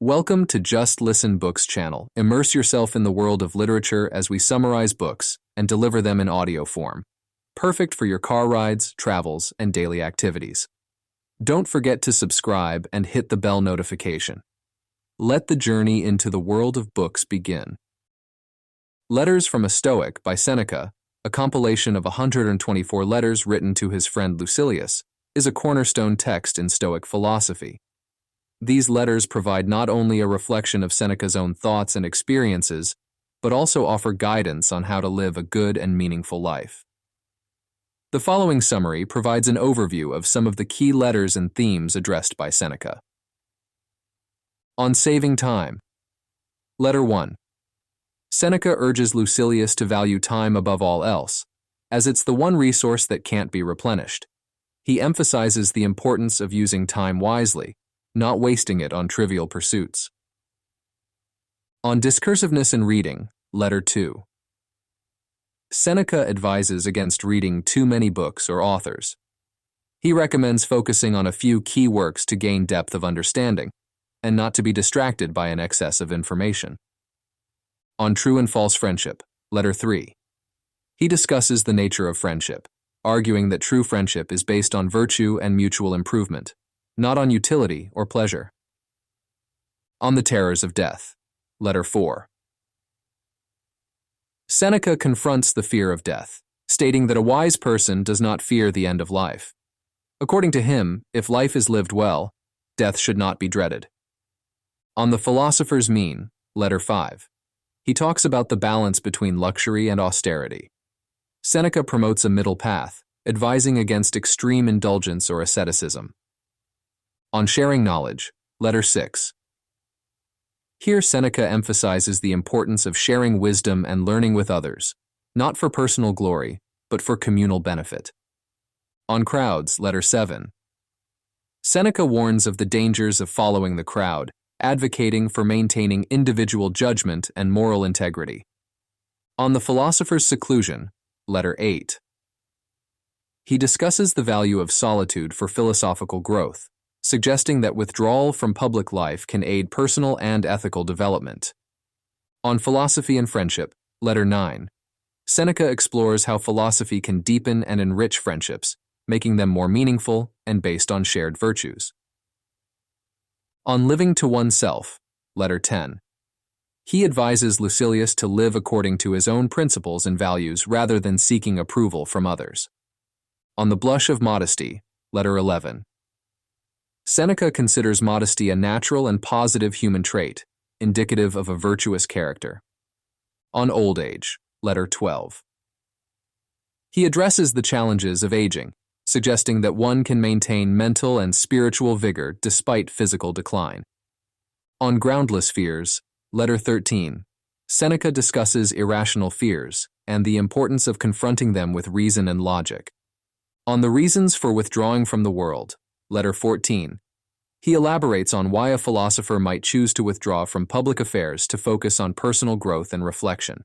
Welcome to Just Listen Books channel. Immerse yourself in the world of literature as we summarize books and deliver them in audio form. Perfect for your car rides, travels, and daily activities. Don't forget to subscribe and hit the bell notification. Let the journey into the world of books begin. Letters from a Stoic by Seneca, a compilation of 124 letters written to his friend Lucilius, is a cornerstone text in Stoic philosophy. These letters provide not only a reflection of Seneca's own thoughts and experiences, but also offer guidance on how to live a good and meaningful life. The following summary provides an overview of some of the key letters and themes addressed by Seneca. On saving time. Letter 1. Seneca urges Lucilius to value time above all else, as it's the one resource that can't be replenished. He emphasizes the importance of using time wisely, not wasting it on trivial pursuits. On discursiveness in reading, Letter 2. Seneca advises against reading too many books or authors. He recommends focusing on a few key works to gain depth of understanding, and not to be distracted by an excess of information. On true and false friendship, Letter 3. He discusses the nature of friendship, arguing that true friendship is based on virtue and mutual improvement, not on utility or pleasure. On the terrors of death, Letter 4. Seneca confronts the fear of death, stating that a wise person does not fear the end of life. According to him, if life is lived well, death should not be dreaded. On the philosopher's mean, Letter 5. He talks about the balance between luxury and austerity. Seneca promotes a middle path, advising against extreme indulgence or asceticism. On sharing knowledge, Letter 6. Here Seneca emphasizes the importance of sharing wisdom and learning with others, not for personal glory, but for communal benefit. On crowds, Letter 7. Seneca warns of the dangers of following the crowd, advocating for maintaining individual judgment and moral integrity. On the philosopher's seclusion, Letter 8. He discusses the value of solitude for philosophical growth, suggesting that withdrawal from public life can aid personal and ethical development. On philosophy and friendship, Letter 9. Seneca explores how philosophy can deepen and enrich friendships, making them more meaningful and based on shared virtues. On living to oneself, Letter 10. He advises Lucilius to live according to his own principles and values rather than seeking approval from others. On the blush of modesty, Letter 11. Seneca considers modesty a natural and positive human trait, indicative of a virtuous character. On old age, Letter 12. He addresses the challenges of aging, suggesting that one can maintain mental and spiritual vigor despite physical decline. On groundless fears, Letter 13. Seneca discusses irrational fears and the importance of confronting them with reason and logic. On the reasons for withdrawing from the world, Letter 14. He elaborates on why a philosopher might choose to withdraw from public affairs to focus on personal growth and reflection.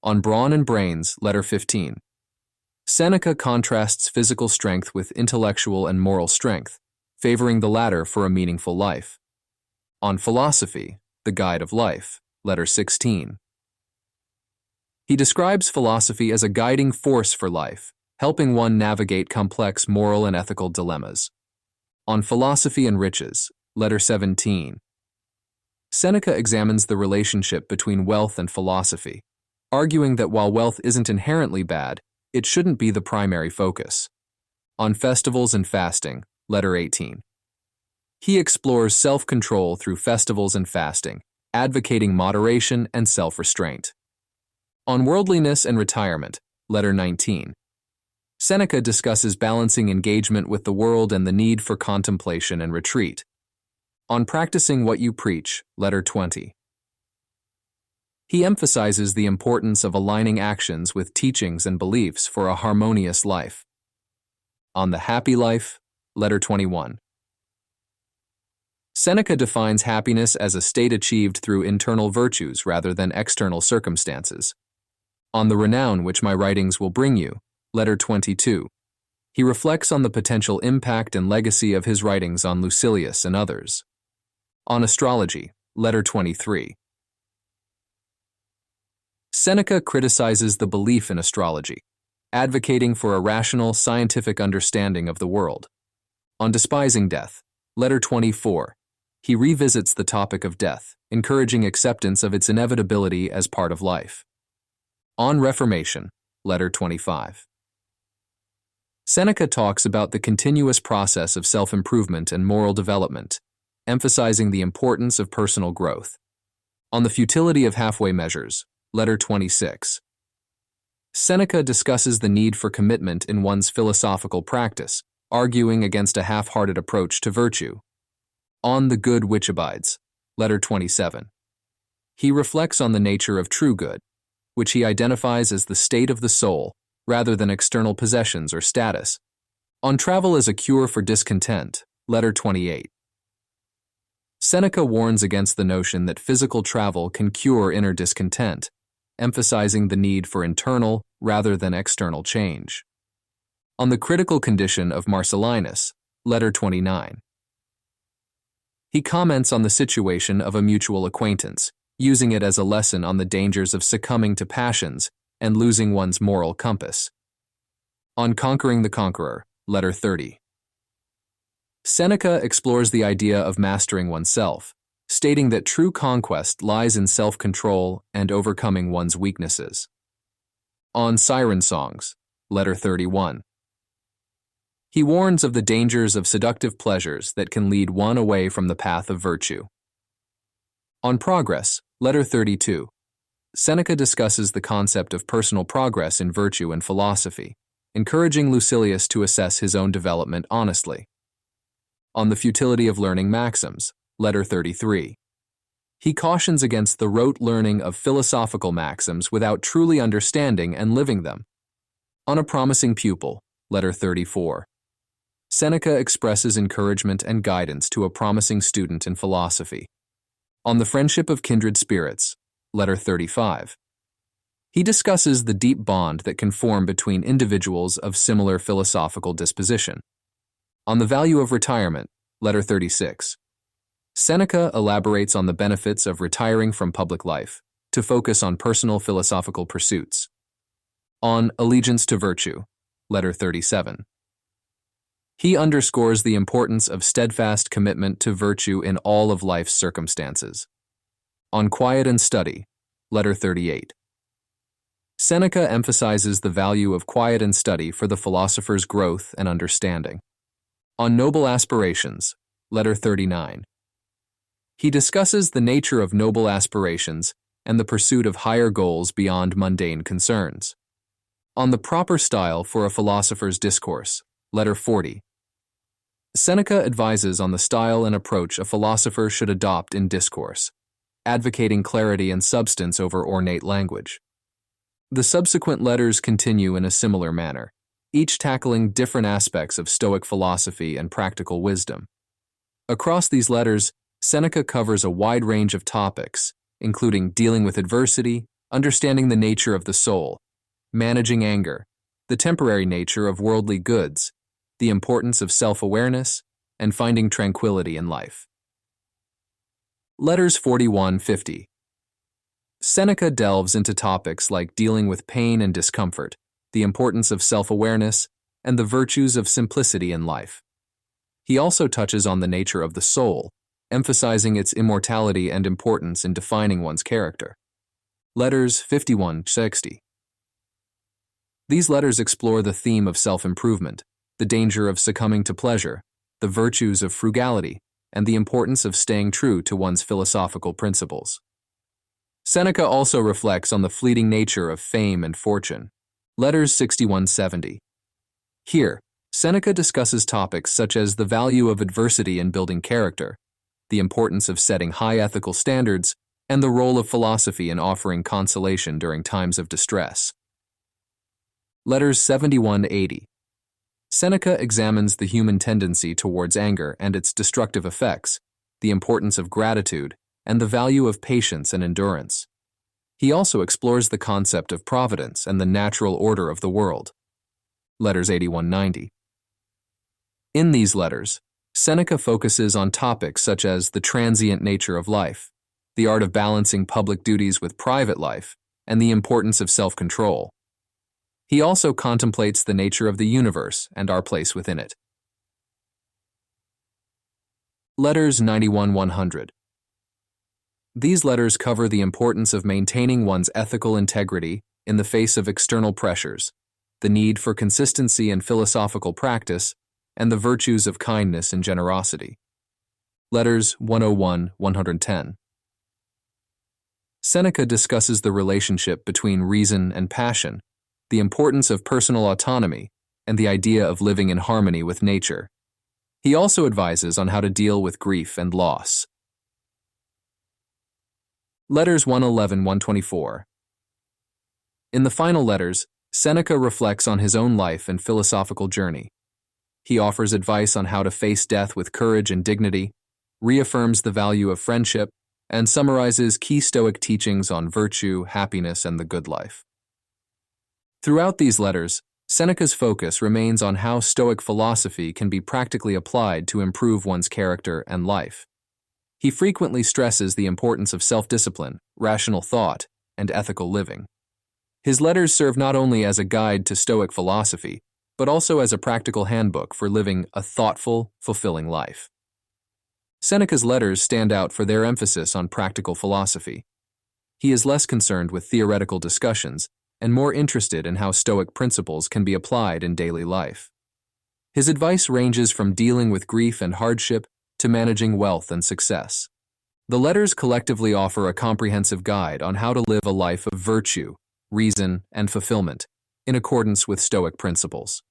On brawn and brains, Letter 15. Seneca contrasts physical strength with intellectual and moral strength, favoring the latter for a meaningful life. On philosophy, the guide of life, Letter 16. He describes philosophy as a guiding force for life, helping one navigate complex moral and ethical dilemmas. On philosophy and riches, Letter 17. Seneca examines the relationship between wealth and philosophy, arguing that while wealth isn't inherently bad, it shouldn't be the primary focus. On festivals and fasting, Letter 18. He explores self-control through festivals and fasting, advocating moderation and self-restraint. On worldliness and retirement, Letter 19. Seneca discusses balancing engagement with the world and the need for contemplation and retreat. On practicing what you preach, Letter 20. He emphasizes the importance of aligning actions with teachings and beliefs for a harmonious life. On the happy life, Letter 21. Seneca defines happiness as a state achieved through internal virtues rather than external circumstances. On the renown which my writings will bring you, Letter 22. He reflects on the potential impact and legacy of his writings on Lucilius and others. On Astrology, Letter 23. Seneca criticizes the belief in astrology, advocating for a rational, scientific understanding of the world. On Despising Death, Letter 24, he revisits the topic of death, encouraging acceptance of its inevitability as part of life. On Reformation, Letter 25. Seneca talks about the continuous process of self-improvement and moral development, emphasizing the importance of personal growth. On the futility of halfway measures, Letter 26. Seneca discusses the need for commitment in one's philosophical practice, arguing against a half-hearted approach to virtue. On the good which abides, Letter 27. He reflects on the nature of true good, which he identifies as the state of the soul rather than external possessions or status. On travel as a cure for discontent, Letter 28. Seneca warns against the notion that physical travel can cure inner discontent, emphasizing the need for internal rather than external change. On the critical condition of Marcellinus, Letter 29. He comments on the situation of a mutual acquaintance, using it as a lesson on the dangers of succumbing to passions and losing one's moral compass. On Conquering the Conqueror, Letter 30. Seneca explores the idea of mastering oneself, stating that true conquest lies in self-control and overcoming one's weaknesses. On Siren Songs, Letter 31. He warns of the dangers of seductive pleasures that can lead one away from the path of virtue. On Progress, Letter 32. Seneca discusses the concept of personal progress in virtue and philosophy, encouraging Lucilius to assess his own development honestly. On the futility of learning maxims, Letter 33. He cautions against the rote learning of philosophical maxims without truly understanding and living them. On a promising pupil, Letter 34. Seneca expresses encouragement and guidance to a promising student in philosophy. On the friendship of kindred spirits, Letter 35. He discusses the deep bond that can form between individuals of similar philosophical disposition. On the value of retirement, Letter 36. Seneca elaborates on the benefits of retiring from public life to focus on personal philosophical pursuits. On Allegiance to Virtue, Letter 37. He underscores the importance of steadfast commitment to virtue in all of life's circumstances. On Quiet and Study, Letter 38. Seneca emphasizes the value of quiet and study for the philosopher's growth and understanding. On Noble Aspirations, Letter 39. He discusses the nature of noble aspirations and the pursuit of higher goals beyond mundane concerns. On the proper style for a philosopher's discourse, Letter 40. Seneca advises on the style and approach a philosopher should adopt in discourse, advocating clarity and substance over ornate language. The subsequent letters continue in a similar manner, each tackling different aspects of Stoic philosophy and practical wisdom. Across these letters, Seneca covers a wide range of topics, including dealing with adversity, understanding the nature of the soul, managing anger, the temporary nature of worldly goods, the importance of self-awareness, and finding tranquility in life. Letters 41-50. Seneca delves into topics like dealing with pain and discomfort, the importance of self-awareness, and the virtues of simplicity in life. He also touches on the nature of the soul, emphasizing its immortality and importance in defining one's character. Letters 51-60. These letters explore the theme of self-improvement, the danger of succumbing to pleasure, the virtues of frugality, and the importance of staying true to one's philosophical principles. Seneca also reflects on the fleeting nature of fame and fortune. Letters 61-70. Here, Seneca discusses topics such as the value of adversity in building character, the importance of setting high ethical standards, and the role of philosophy in offering consolation during times of distress. Letters 71-80. Seneca examines the human tendency towards anger and its destructive effects, the importance of gratitude, and the value of patience and endurance. He also explores the concept of providence and the natural order of the world. Letters 81-90. In these letters, Seneca focuses on topics such as the transient nature of life, the art of balancing public duties with private life, and the importance of self-control. He also contemplates the nature of the universe and our place within it. Letters 91-100. These letters cover the importance of maintaining one's ethical integrity in the face of external pressures, the need for consistency in philosophical practice, and the virtues of kindness and generosity. Letters 101-110. Seneca discusses the relationship between reason and passion, the importance of personal autonomy, and the idea of living in harmony with nature. He also advises on how to deal with grief and loss. Letters 111-124. In the final letters, Seneca reflects on his own life and philosophical journey. He offers advice on how to face death with courage and dignity, reaffirms the value of friendship, and summarizes key Stoic teachings on virtue, happiness, and the good life. Throughout these letters, Seneca's focus remains on how Stoic philosophy can be practically applied to improve one's character and life. He frequently stresses the importance of self-discipline, rational thought, and ethical living. His letters serve not only as a guide to Stoic philosophy, but also as a practical handbook for living a thoughtful, fulfilling life. Seneca's letters stand out for their emphasis on practical philosophy. He is less concerned with theoretical discussions and more interested in how Stoic principles can be applied in daily life. His advice ranges from dealing with grief and hardship to managing wealth and success. The letters collectively offer a comprehensive guide on how to live a life of virtue, reason, and fulfillment, in accordance with Stoic principles.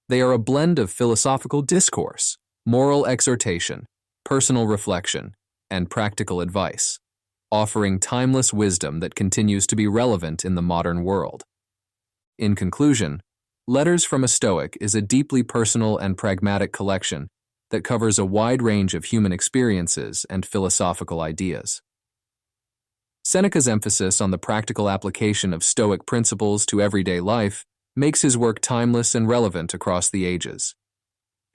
They are a blend of philosophical discourse, moral exhortation, personal reflection, and practical advice, offering timeless wisdom that continues to be relevant in the modern world. In conclusion, Letters from a Stoic is a deeply personal and pragmatic collection that covers a wide range of human experiences and philosophical ideas. Seneca's emphasis on the practical application of Stoic principles to everyday life makes his work timeless and relevant across the ages.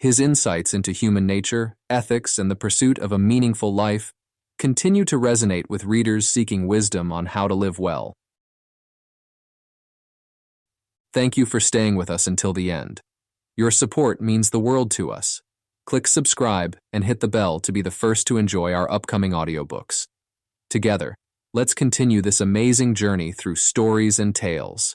His insights into human nature, ethics, and the pursuit of a meaningful life continue to resonate with readers seeking wisdom on how to live well. Thank you for staying with us until the end. Your support means the world to us. Click subscribe and hit the bell to be the first to enjoy our upcoming audiobooks. Together, let's continue this amazing journey through stories and tales.